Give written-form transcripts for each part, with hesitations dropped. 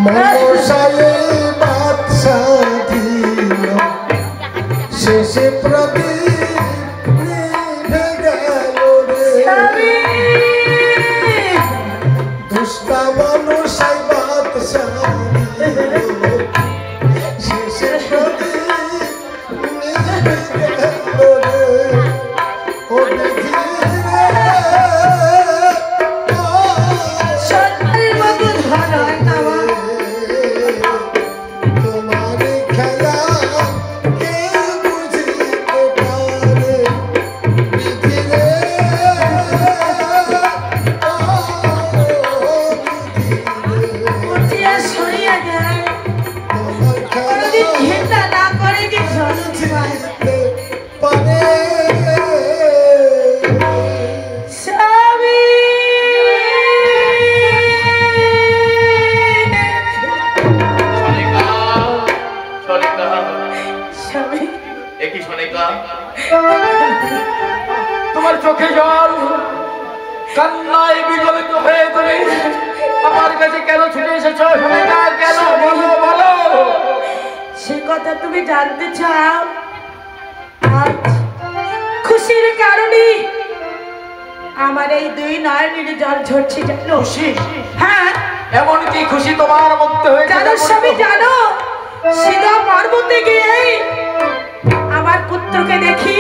মনসায়ে বাদশা দিল শেষে প্রদীপ নিভে গেল রে দুষ্টা মনসায় বাদশা দিল শেষে প্রদীপ নিভে গেল রে ও বিধি তোমার চোখে জল কান্নায় বিগলিত হয়ে তুমি আমার কাছে কেন ছুটে এসেছো? কেন বলো বলো। সে কথা তুমি জানতে চাও? আজ খুশির কারণে আমার এই দুই নয়নের জল ঝরছে জানো? খুশি? হ্যাঁ। এমন কি খুশি তোমার মধ্যে হয়েছে? জানো সবই জানো। সিধা পর্বতে গিয়ে আমার পুত্রকে দেখি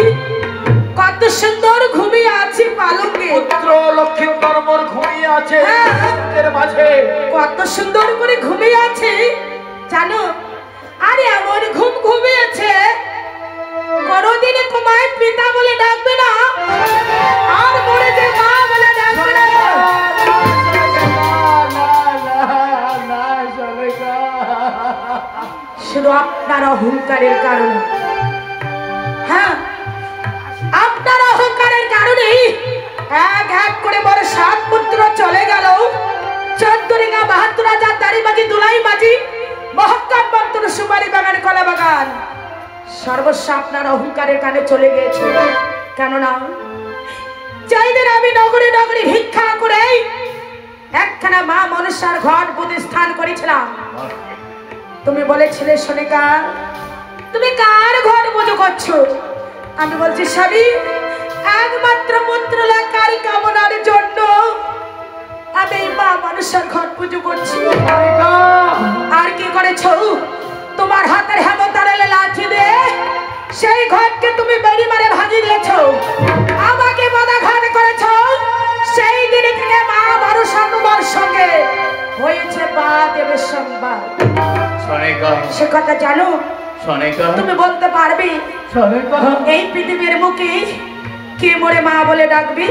কত সুন্দর ঘুমিয়ে আছে পালঙ্কে। পুত্র লক্ষ্মীন্দর মোর ঘুমিয়ে আছে এর মাঝে। কত সুন্দর করে ঘুমিয়ে আছে জানো? আরে এমন ঘুম ঘুমিয়েছে কোনদিনে তোমায় পিতা বলে ডাকবে না আর মরে যে মা বলে ডাকবে না। শুধু আপনার অহংকারের কারণে, হ্যাঁ আপনার অহংকারের কারণেই এক এক করে বড় 7 পুত্র চলে গেল। 14 রেঙ্গা 72 হাজার দাড়ি মাঝি দুলাই মাঝি মহক্কাম বন্তর সুপারি বাগান কলা বাগান সর্বস্ব আপনার অহংকারের কানে চলে গিয়েছে। কেননা চাইদের আমি নগরে নগরে ভিক্ষা করে একখানা মা মনসার ঘর প্রতিষ্ঠান করেছিলাম। তুমি বলেছিলে সোনিকা তুমি কার ঘর পুজো করছো? আমি বলছি স্বামী একমাত্র পুত্র লাকার কামনার জন্য আমি মা মনসার ঘর পুজো করছি। আর কি করেছো? তোমার হাতের হেমতারেলে লাঠি দিয়ে সেই ঘরকে তুমি বেড়ি মারে ভাঙিয়ে দিয়েছো, আমাকে বাধাঘাত করেছো। সেই দিন থেকে মা মনসা তোমার সঙ্গে হয়েছে বাদেবের সংবাদ। সে কথা জানো? তুমি বলতে পারবে এই পৃথিবীর মুখে কে মরে মা বলে ডাকবি?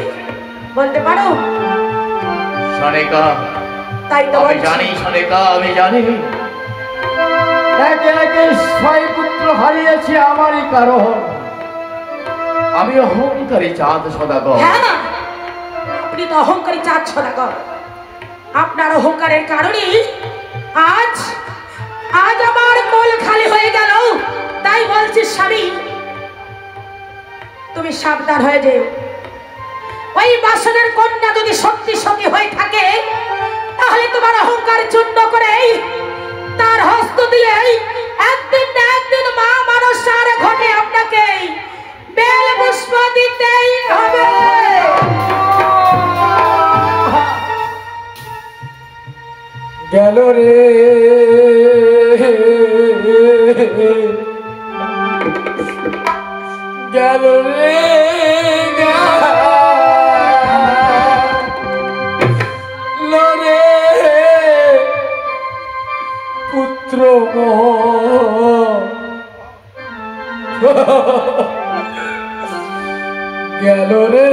বলতে পারো? তাই তো আমি জানি সোনিকা, আমি জানি একে একে 6 পুত্র হারিয়েছি আমারই কারণ। আমি অহংকারী চাঁদ সদাগর। হ্যাঁ আপনি তো অহংকারী চাঁদ সদাগর। আপনার অহংকারের কারণে আজ আজ আমার কোল খালি হয়ে গেল। তাই বলছি স্বামী তুমি সাবধান হয়ে যেও। ওই বাসনের কন্যা যদি সত্যি সত্যি হয়ে থাকে তাহলে তোমার অহংকার চূর্ণ করে তার হস্ত দিলে একদিন না একদিন মা মনসার ঘটে আপনাকে বেল পুষ্প দিতেই হবে। গেল রে গেল রে রে পুত্র গেল রে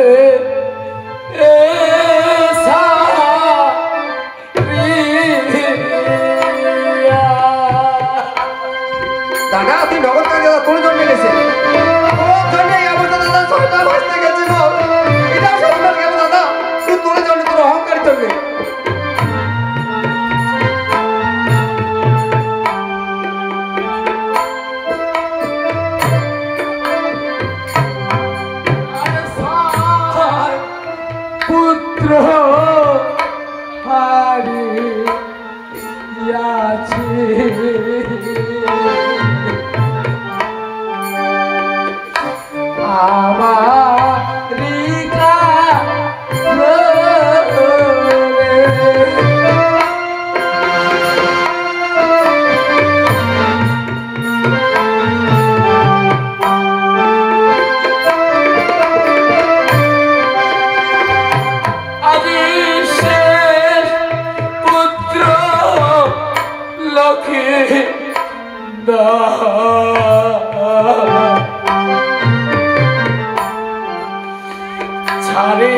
ছাড়ে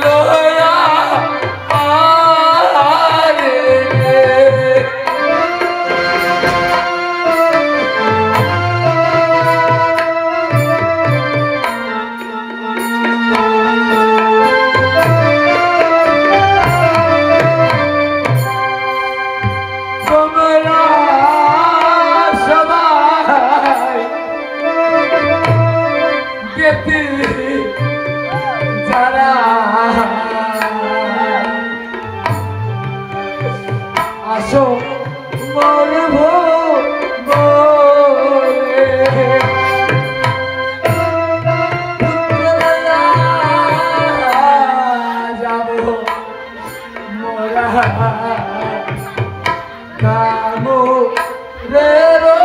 লয়া আসো মরব যাব মোরা কামু রে রো